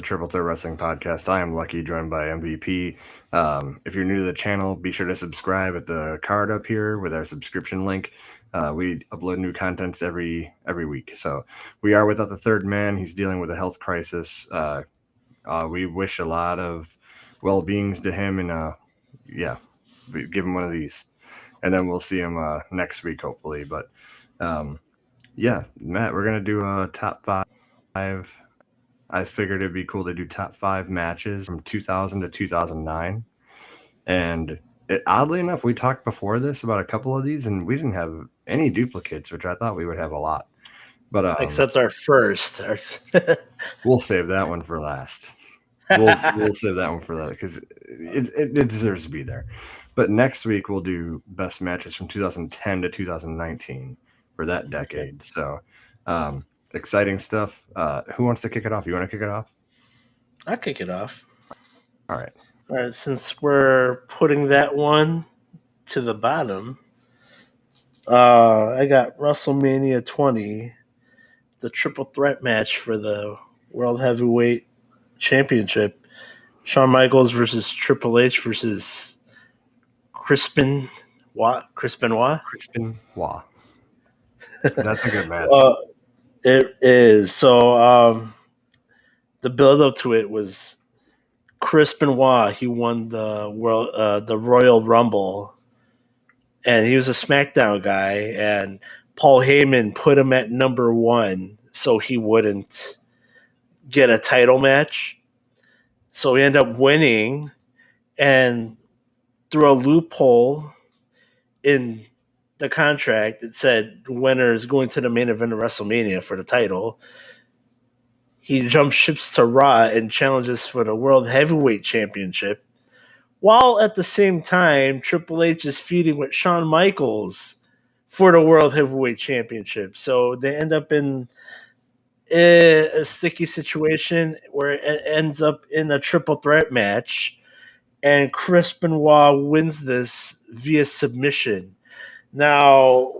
the Triple Threat Wrestling Podcast. I am Lucky, joined by MVP. If you're new to the channel, be sure to subscribe at the card up here with our subscription link. We upload new contents every week. So we are without the third man. He's dealing with a health crisis. We wish a lot of well-beings to him, and give him one of these, and then we'll see him next week, hopefully. But Matt, we're gonna do a top 5. I figured it'd be cool to do top 5 matches from 2000 to 2009. And oddly enough, we talked before this about a couple of these, and we didn't have any duplicates, which I thought we would have a lot. But except our first. We'll save that one for last. We'll save that one for that because it deserves to be there. But next week we'll do best matches from 2010 to 2019 for that decade. Okay. So exciting stuff. Who wants to kick it off? You want to kick it off? I'll kick it off. All right. Since we're putting that one to the bottom, I got WrestleMania 20, the triple threat match for the World Heavyweight Championship. Shawn Michaels versus Triple H versus Crispin Benoit. That's a good match. It is. So the build-up to it was Chris Benoit. He won the Royal Rumble, and he was a SmackDown guy. And Paul Heyman put him at number 1 so he wouldn't get a title match. So he ended up winning, and through a loophole in the contract, it said the winner is going to the main event of WrestleMania for the title. He jumps ships to Raw and challenges for the World Heavyweight Championship, while at the same time, Triple H is feuding with Shawn Michaels for the World Heavyweight Championship. So they end up in a sticky situation where it ends up in a triple threat match, and Chris Benoit wins this via submission. Now,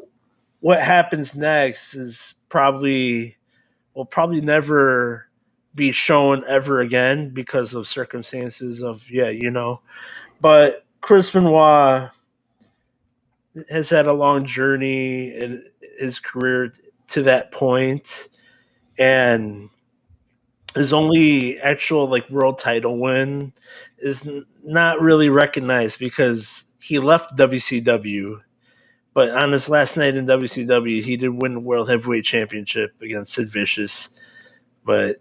what happens next is will probably never be shown ever again because of circumstances of, But Chris Benoit has had a long journey in his career to that point, and his only actual world title win is not really recognized because he left WCW. But on his last night in WCW, he did win the World Heavyweight Championship against Sid Vicious. But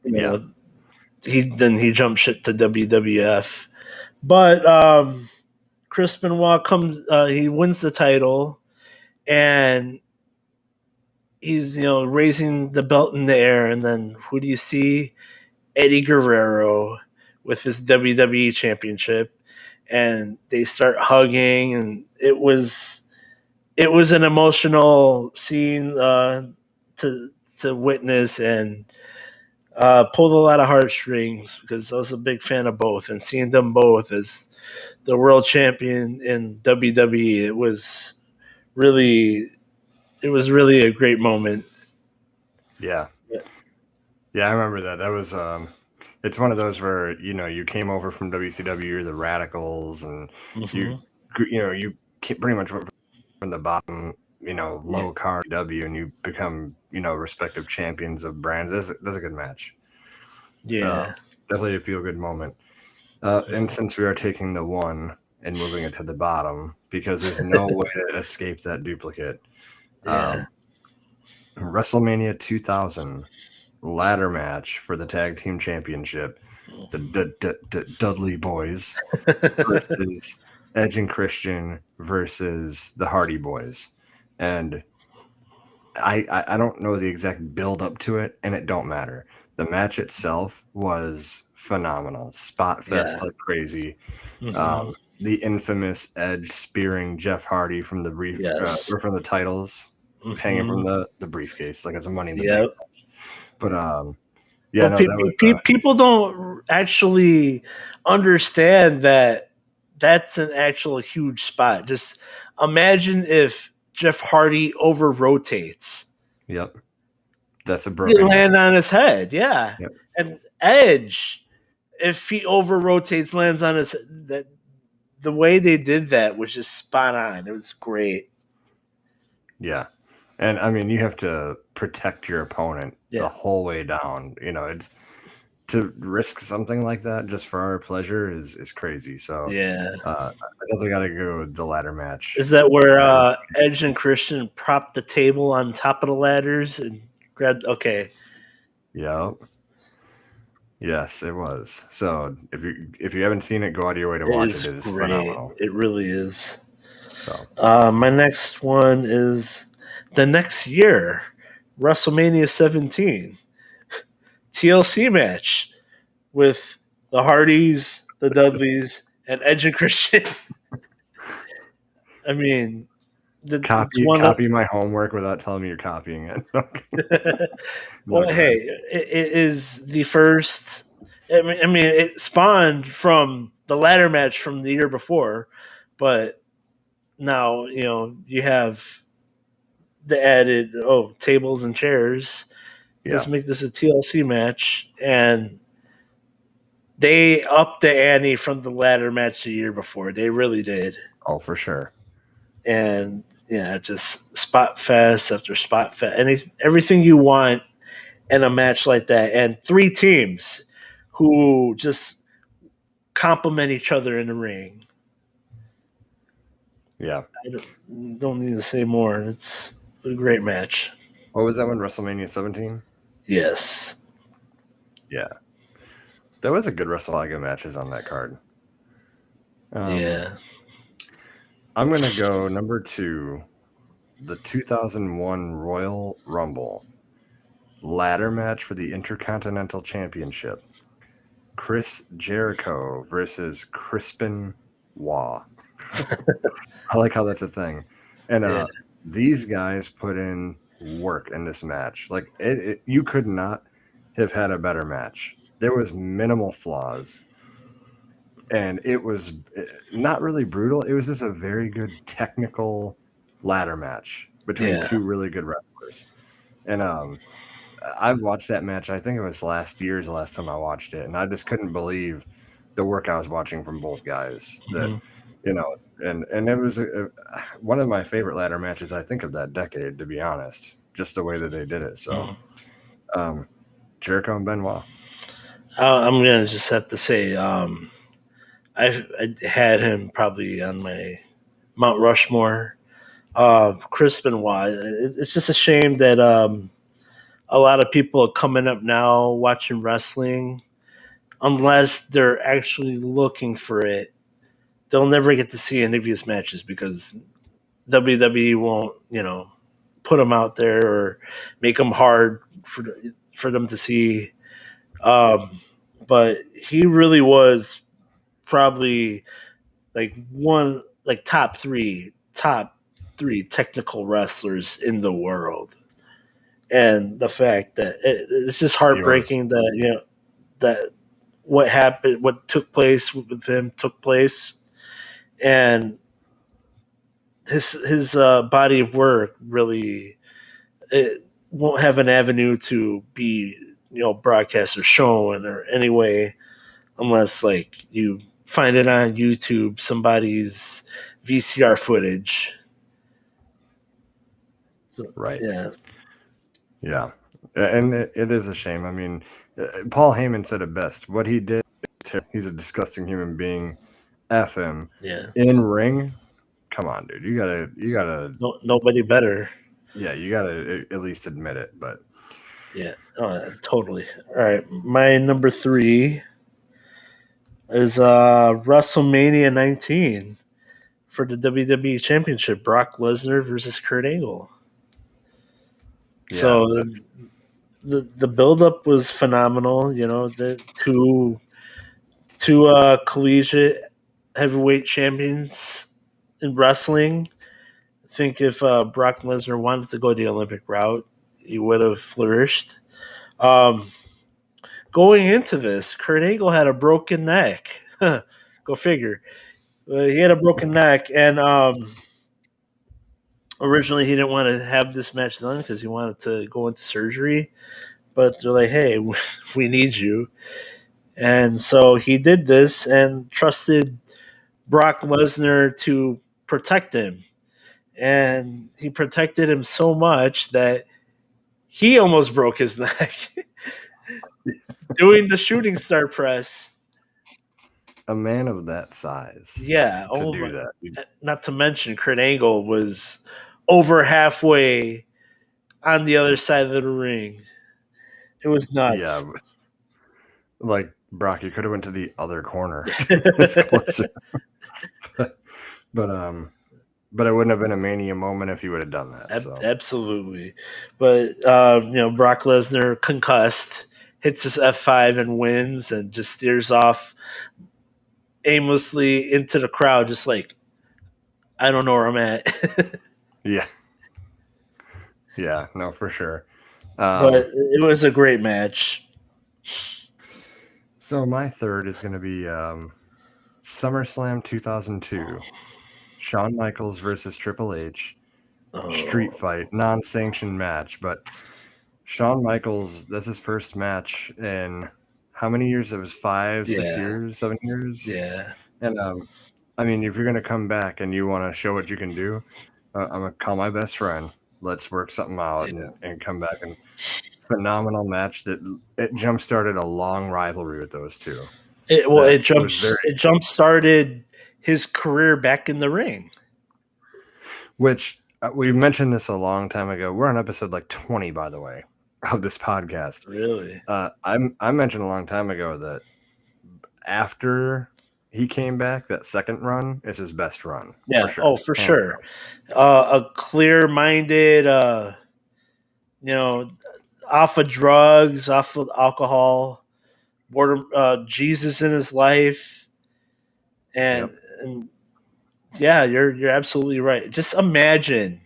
he jumped ship to WWF. But Chris Benoit he wins the title, and he's raising the belt in the air, and then who do you see? Eddie Guerrero with his WWE Championship, and they start hugging, and it was an emotional scene to witness, and pulled a lot of heartstrings because I was a big fan of both, and seeing them both as the world champion in WWE, it was really a great moment. Yeah, I remember that. That was it's one of those where you came over from WCW, you're the Radicals, and you pretty much went from the bottom, low card W, and you become respective champions of brands. That's a good match. Yeah, definitely a feel good moment. And since we are taking the 1 and moving it to the bottom because there's no way to escape that duduplicate. WrestleMania 2000 ladder match for the tag team championship, the Dudley Boys versus Edge and Christian versus the Hardy Boys. And I don't know the exact build up to it, and it don't matter. The match itself was phenomenal. Spot fest like crazy. Mm-hmm. The infamous Edge spearing Jeff Hardy from the or from the titles, hanging from the briefcase like it's a Money in the Bank. But people don't actually understand that that's an actual huge spot. Just imagine if Jeff Hardy over rotates. Yep. That's a He broken land neck. on his head, yeah. Yep. And Edge, if he over rotates, lands on his that the way they did that was just spot on. It was great. Yeah. And I mean, you have to protect your opponent the Yeah, whole way down. It's to risk something like that just for our pleasure is crazy. So yeah. I definitely got to go with the ladder match. Is that where That was, Edge and Christian propped the table on top of the ladders and grabbed? Okay, yeah. Yes, it was. So if you haven't seen it, go out of your way to it watch it. is It is great. phenomenal. It really is. So My next one is the next year, WrestleMania 17 TLC match with the Hardys, the Dudleys, and Edge and Christian. I mean, it's copy one of. copy my homework without telling me you're copying it. No, Well, go hey, ahead. it is the first. I mean, it spawned from the ladder match from the year before, but now you have the added tables and chairs. Yeah. Let's make this a TLC match, and they upped the ante from the ladder match the year before. They really did, Oh, for sure. and yeah, just spot fest after spot fest, and everything you want in a match like that, and three teams who just complement each other in the ring. Yeah. I don't need to say more. It's a great match. What was that one? WrestleMania 17? Yes. Yeah. There was a good WrestleMania matches on that card. Um, Yeah. I'm gonna go number 2, the 2001 Royal Rumble ladder match for the Intercontinental Championship. Chris Jericho versus Crispin Waugh. I like how that's a thing. And Yeah. these guys put in work in this match. Like you could not have had a better match. There was minimal flaws, and it was not really brutal. It was just a very good technical ladder match between Yeah. two really good wrestlers. And I've watched that match. I think it was last year's the last time I watched it, and I just couldn't believe the work I was watching from both guys. That Mhm. and it was one of my favorite ladder matches I think of that decade, to be honest. Just the way that they did it. So Mhm. um, Jericho and Benoit. I'm gonna just have to say, I had him probably on my Mount Rushmore. Chris Benoit. It's just a shame that a lot of people are coming up now watching wrestling, unless they're actually looking for it. They'll never get to see any of his matches because WWE won't, put them out there or make them hard for them to see. Um, but he really was probably like top three technical wrestlers in the world, and the fact that it's just He was. heartbreaking that that what happened, what took place with him took place, and his body of work really it won't have an avenue to be broadcast or shown or any way unless like you find it on YouTube, somebody's VCR footage. So, Right. yeah, Yeah. And it is a shame. I mean, Paul Heyman said it best. What he did, he's a disgusting human being. F him. yeah. In ring, come on, dude. You gotta, No, nobody better. yeah, you gotta at least admit it. But Yeah, totally. All right, my number three is WrestleMania 19 for the WWE Championship. Brock Lesnar versus Kurt Angle. yeah, So that's the build up was phenomenal. The two collegiate heavyweight champions in wrestling. I think if Brock Lesnar wanted to go the Olympic route, he would have flourished. Um, Going into this, Kurt Angle had a broken neck. Go figure. He had a broken neck, and Originally, he didn't want to have this match done because he wanted to go into surgery, but they're like, "Hey, we need you," and so he did this and trusted Brock Lesnar to protect him, and he protected him so much that he almost broke his neck doing the shooting star press. A man of that size Yeah. to Oh do my. that. Not to mention, Kurt Angle was over halfway on the other side of the ring. It was Yeah, nuts. like Brock, you could have went to the other corner. It's closer. but but it wouldn't have been a Mania moment if you would have done that. So Absolutely. But Brock Lesnar concussed, hits his F5 and wins, and just steers off aimlessly into the crowd, just like, I don't know where I'm at. yeah, yeah, no, for sure. But it was a great match. So my third is going to be SummerSlam 2002, Shawn Michaels versus Triple H, street Oh, fight, non-sanctioned match, but Shawn Michaels, that's his first match in how many years? It was 5, 6 yeah, years, 7 years. yeah, And I mean, if you're gonna come back and you want to show what you can do, I'm gonna call my best friend. Let's work something out yeah. and come back. And phenomenal match that it jump started a long rivalry with those two. That was very, It jump started his career back in the ring. which we mentioned this a long time ago. We're on episode like 20, by the way, of this podcast. Really? I mentioned a long time ago that after he came back, that second run is his best run for Yeah. sure, Oh, for hands sure. down. A clear-minded, you know, off of drugs, off of alcohol, boredom, Jesus in his life, Yep. and yeah, you're absolutely right. Just imagine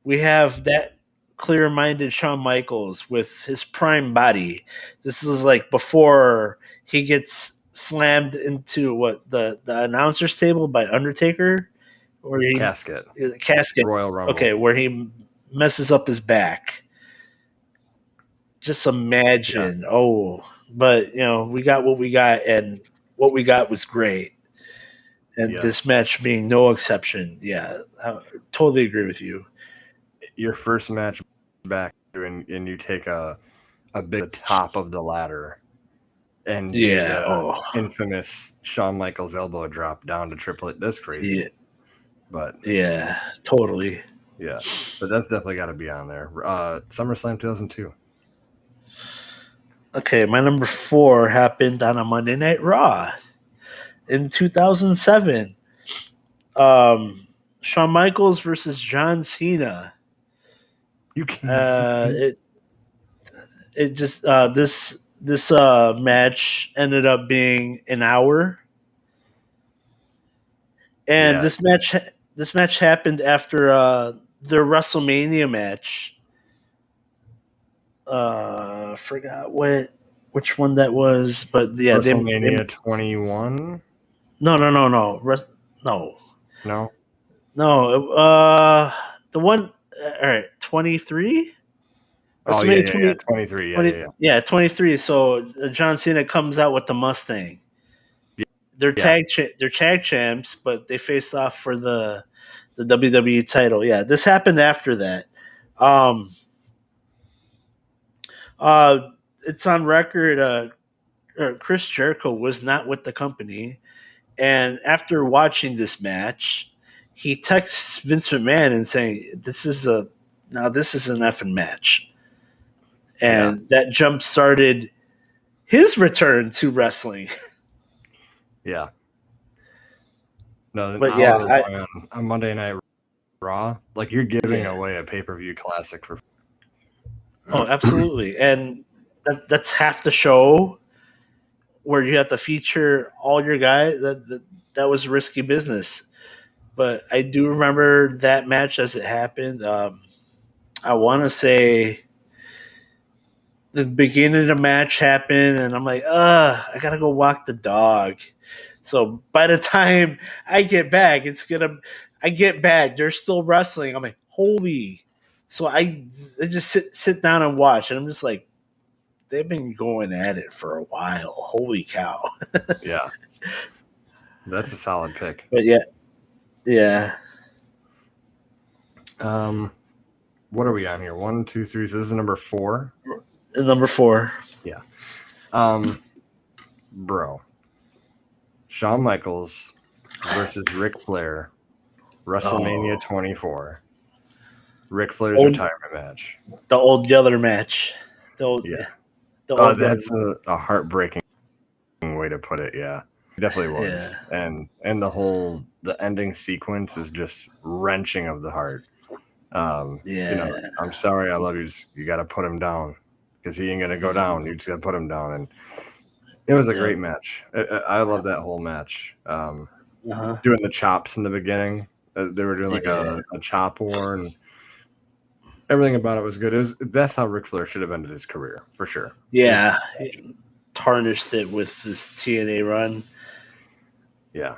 we have that clear-minded Shawn Michaels with his prime body. This is like before he gets slammed into the announcer's table by Undertaker, where he Casket, casket. Royal Rumble. Okay, where he messes up his back. Just Yeah. imagine. Oh, but we got what we got, and what we got was great. And this Yes. match being no exception. Yeah, I totally agree with you. Your first match back and you take a big top of the ladder and do Yeah. the Oh, infamous Shawn Michaels elbow drop down to Triple H. That's crazy. yeah. But Yeah. Totally. yeah. But that's definitely got to be on there. SummerSlam 2002. Okay, my number 4 happened on a Monday Night Raw in 2007. Um, Shawn Michaels versus John Cena. You can't see Uh, me. it it just this match ended up being an hour, and Yeah. this match happened after the WrestleMania match. Forgot which one that was, but yeah, they WrestleMania 21? no no No? no the one all right 23 Oh, yeah, WrestleMania yeah, yeah. 20, 23. Yeah, 20 yeah, yeah. yeah 23. So John Cena comes out with the Mustang. Yeah. They're tag champs, but they face off for the WWE title. Yeah, this happened after that. Um, uh, it's on record. Chris Jericho was not with the company, and after watching this match, he texts Vince McMahon and saying, This is an effing match," Yeah. and that jump started his return to wrestling. Yeah. No, an But yeah, hour long on Monday Night Raw. Like, you're giving yeah, away a pay-per-view classic for oh, absolutely, and that's half the show where you have to feature all your guys. That was risky business. But I do remember that match as it happened. I want to say the beginning of the match happened, and I'm like, I gotta go walk the dog. So by the time I get back, I get back. They're still wrestling. I'm like, holy. So I just sit down and watch, and I'm just like, they've been going at it for a while. Holy cow! Yeah, that's a solid pick. But yeah. What are we on here? 1, 2, 3. So this is number 4. And number 4. Yeah. Bro, Shawn Michaels versus Ric Flair, WrestleMania 24. Ric Flair's retirement match. The old Yeller match. The old That's a heartbreaking way to put it. Yeah, it definitely was. Yeah. And the ending sequence is just wrenching of the heart. I'm sorry, I love you. You got to put him down because he ain't gonna go down. You just got to put him down, and it was a great match. I love that whole match. Doing the chops in the beginning, they were doing like a chop war, and everything about it was good. That's how Ric Flair should have ended his career for sure. Yeah, he tarnished it with this TNA run. Yeah,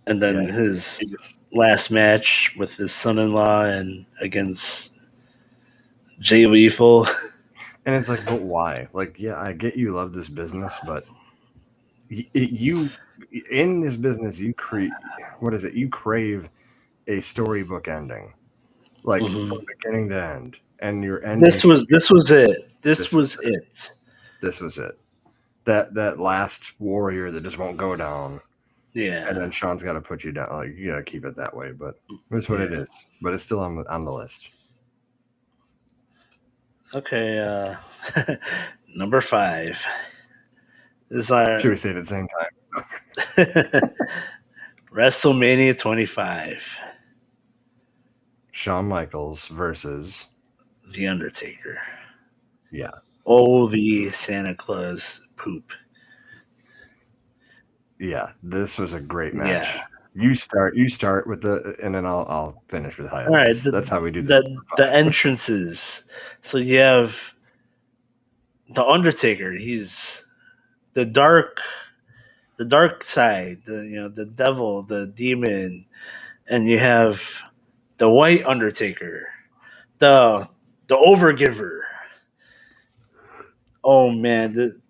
and then his last match with his son-in-law and against Jay Lethal. And it's like, but why? Like, yeah, I get you love this business, but you in this business, you you crave a storybook ending, like from beginning to end, and your ending. This was it. This was it. That last warrior that just won't go down. Yeah, and then Sean's got to put you down. Like, you got to keep it that way, but that's what it is. But it's still on the list. Okay, number 5. This is our. Should we say it at the same time? WrestleMania 25. Shawn Michaels versus The Undertaker. Yeah. Oh, the Santa Claus poop. Yeah, this was a great match. Yeah. You start with and then I'll finish with highlights. All right, that's how we do this. The entrances. So you have the Undertaker. He's the dark side. The devil, the demon, and you have the white Undertaker, the overgiver. Oh man,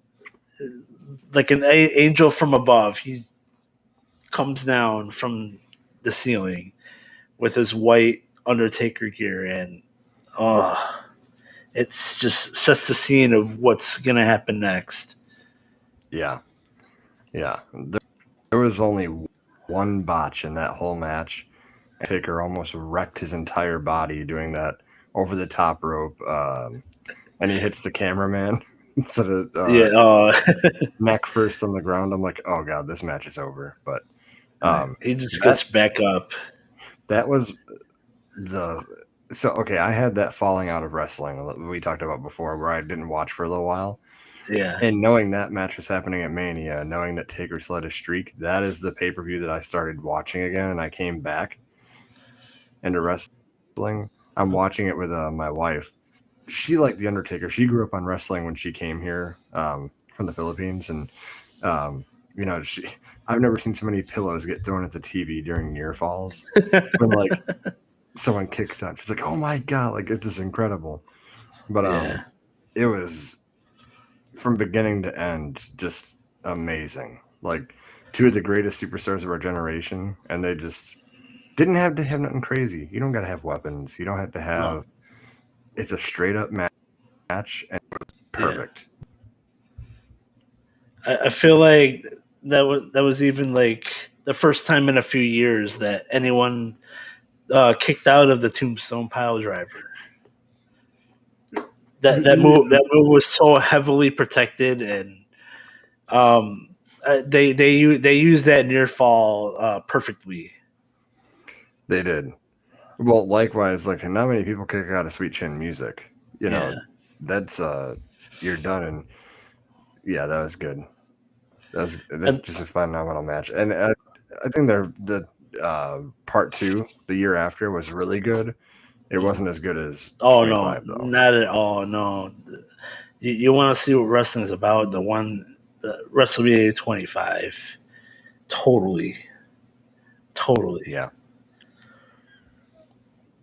like an angel from above. He comes down from the ceiling with his white Undertaker gear, and it's just sets the scene of what's gonna happen next. Yeah. There was only one botch in that whole match. Taker almost wrecked his entire body doing that over the top rope, and he hits the cameraman instead of neck first on the ground. I'm like, oh god, this match is over. But he just gets back up. That was okay. I had that falling out of wrestling we talked about before, where I didn't watch for a little while. Yeah, and knowing that match was happening at Mania, knowing that Taker led a streak, that is the pay-per-view that I started watching again, and I came back into wrestling. I'm watching it with my wife. She liked The Undertaker. She grew up on wrestling when she came here from the Philippines, and I've never seen so many pillows get thrown at the TV during near falls. When like someone kicks out, she's like, "Oh my god!" Like, it's just incredible. But it was from beginning to end just amazing. Like, two of the greatest superstars of our generation, and they just didn't have to have nothing crazy. You don't got to have weapons. You don't have to have. It's a straight up match, and it was perfect. I feel like that was even like the first time in a few years that anyone kicked out of the Tombstone Pile Driver. That move was so heavily protected, and they used that near fall perfectly. They did. Well, likewise, like, not many people kick out of Sweet Chin Music. That's you're done. And yeah, that was good. That's just a phenomenal match. And I think the part 2 the year after was really good. It wasn't as good as 25, though. Not at all. No, you want to see what wrestling is about? The WrestleMania 25, totally. Yeah.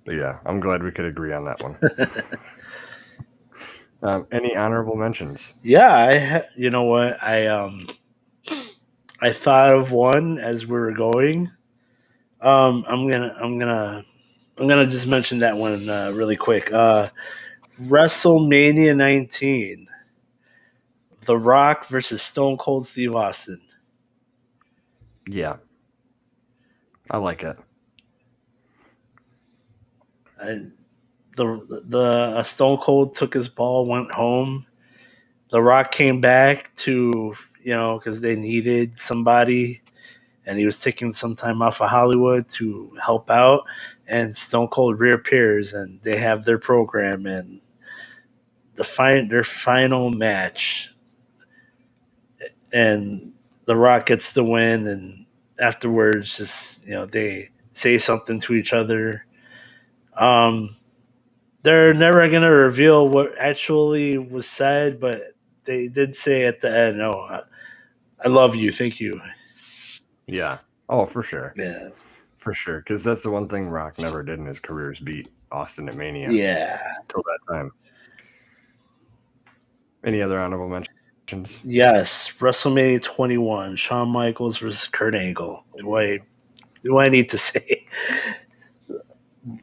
Yeah, I'm glad we could agree on that one. Any honorable mentions? Yeah, you know what? I thought of one as we were going. I'm gonna just mention that one really quick. WrestleMania 19, The Rock versus Stone Cold Steve Austin. Yeah, I like it. I, the Stone Cold took his ball, went home. The Rock came back to because they needed somebody, and he was taking some time off of Hollywood to help out. And Stone Cold reappears, and they have their program and their final match, and The Rock gets the win. And afterwards, just they say something to each other. Um, they're never gonna reveal what actually was said, but they did say at the end, "Oh, I love you, thank you." Yeah. Oh, for sure. Yeah, For sure. Because that's the one thing Rock never did in his career is beat Austin at Mania yeah, till that time. Any other honorable mentions? yes. WrestleMania 21, Shawn Michaels versus Kurt Angle. Do I need to say?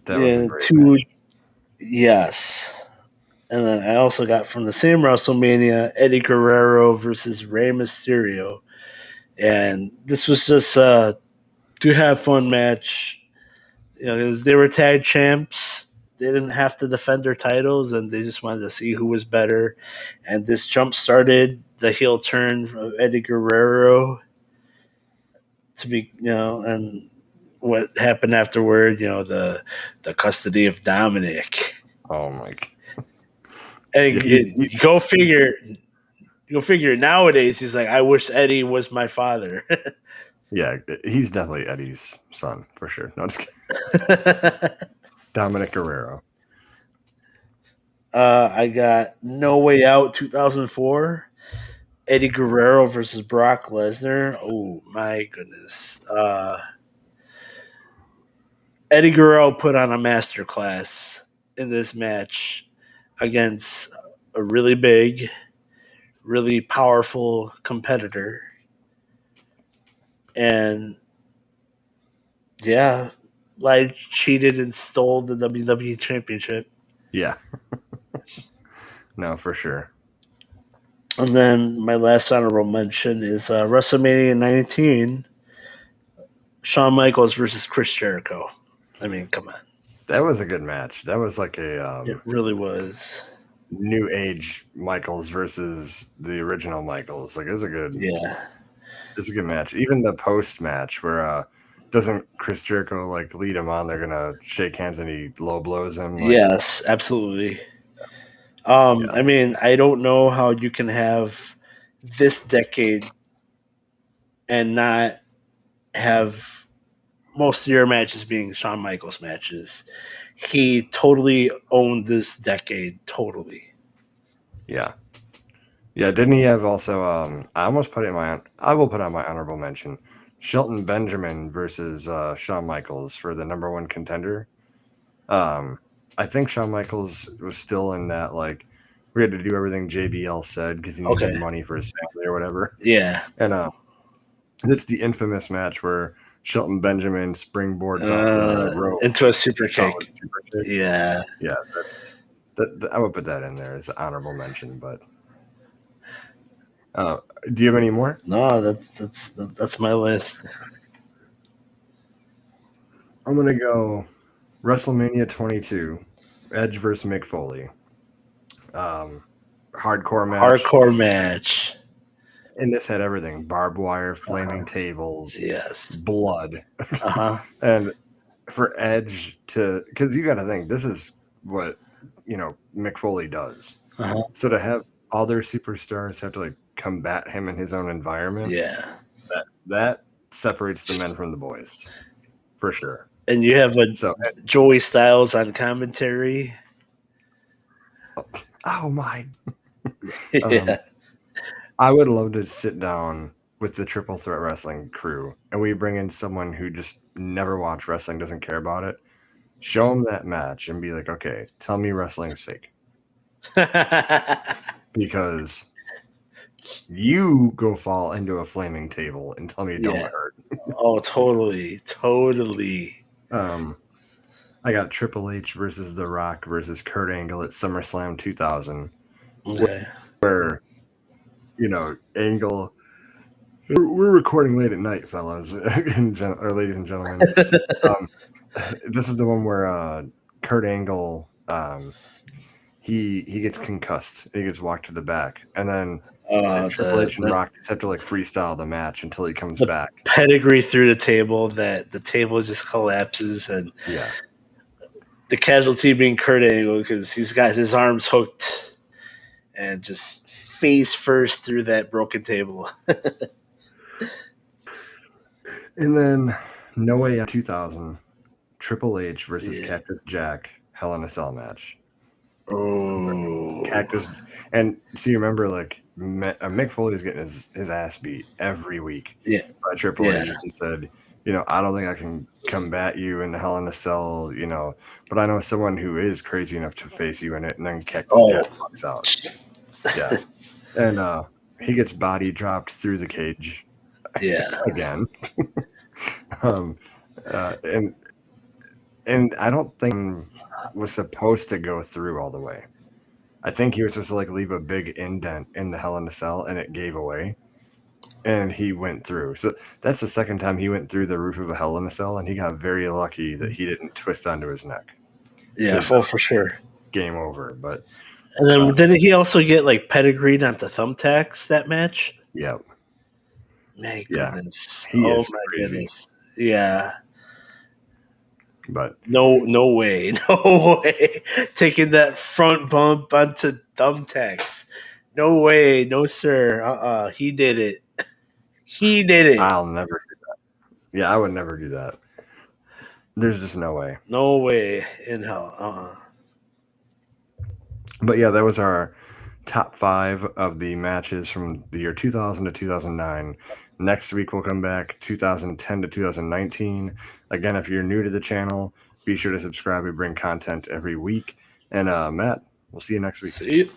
That was a Yeah, great two. match. Yes. And then I also got from the same WrestleMania Eddie Guerrero versus Rey Mysterio. And this was just a to have fun match. 'Cause they were tag champs. They didn't have to defend their titles, and they just wanted to see who was better. And this jump started the heel turn of Eddie Guerrero to be, and what happened afterward, the custody of Dominic. Oh my. Yeah, And go figure. Go figure. Nowadays, he's like, I wish Eddie was my father. yeah, he's definitely Eddie's son for sure. No, just kidding. Dominic Guerrero. I got No Way Out 2004. Eddie Guerrero versus Brock Lesnar. Oh my goodness. Eddie Guerrero put on a masterclass in this match against a really big, really powerful competitor. And yeah, like cheated and stole the WWE championship. Yeah. No, for sure. And then my last honorable mention is WrestleMania 19, Shawn Michaels versus Chris Jericho. I mean, come on. That was a good match. That was like a It really was. new age Michaels versus the original Michaels. Like Yeah. it's a good match. Even the post match where doesn't Chris Jericho like lead him on? They're gonna shake hands and he low blows him. Like Yes, absolutely. yeah, I mean, I don't know how you can have this decade and not have most of your matches being Shawn Michaels matches. He totally owned this decade, totally. yeah, yeah. Didn't he have also? I almost put it in my. I will put on my honorable mention. Shelton Benjamin versus Shawn Michaels for the number one contender. Um, I think Shawn Michaels was still in that like we had to do everything JBL said because he needed Okay. money for his family or whatever. Yeah. And it's the infamous match where Shelton Benjamin springboards off the rope Into a super gets caught with kick. a super kick. Yeah. Yeah, I would put that in there as an honorable mention. But uh, do you have any more? No, that's my list. I'm gonna go WrestleMania 22, Edge versus Mick Foley. Um, hardcore match. Hardcore match. And this had everything: barbed wire, flaming tables, Yes. blood, Uh huh. and for Edge to, because you got to think this is what Mick Foley does. Uh huh. So to have other superstars have to like combat him in his own environment, Yeah. that separates the men from the boys for sure. And you have a So Joey Styles on commentary. oh my, Yeah. I would love to sit down with the Triple Threat Wrestling crew and we bring in someone who just never watched wrestling, doesn't care about it, show them that match and be like, okay, tell me wrestling is fake. Because you go fall into a flaming table and tell me it don't hurt. Oh, totally. I got Triple H versus The Rock versus Kurt Angle at SummerSlam 2000, Okay. where, Angle. We're recording late at night, fellas, or ladies and gentlemen. This is the one where Kurt Angle, he gets concussed. He gets walked to the back, and then Triple H and Rock just have to freestyle the match until he comes back. Pedigree through the table, that the table just collapses, and the casualty being Kurt Angle because he's got his arms hooked and just face first through that broken table. And then No Way Out 2000, Triple H versus Cactus Jack, Hell in a Cell match. Oh, Cactus, and so you remember Mick Foley is getting his ass beat every week by Triple H. He said, I don't think I can combat you in Hell in a Cell, but I know someone who is crazy enough to face you in it. And then Cactus Jack walks out. Yeah. And he gets body dropped through the cage. Again. And I don't think was supposed to go through all the way. I think he was supposed to leave a big indent in the Hell in a Cell, and it gave away. And he went through. So that's the second time he went through the roof of a Hell in a Cell, and he got very lucky that he didn't twist onto his neck. Yeah, for sure. Game over. But and then didn't he also get pedigreed onto thumbtacks that match? Yep. My goodness. He is crazy. Goodness. Yeah. But no way, taking that front bump onto thumbtacks. No way, no sir. He did it. I'll never do that. Yeah, I would never do that. There's just no way. No way in hell. But yeah, that was our top 5 of the matches from the year 2000 to 2009. Next week we'll come back 2010 to 2019. Again, if you're new to the channel, be sure to subscribe. We bring content every week. And Matt, we'll see you next week. See you.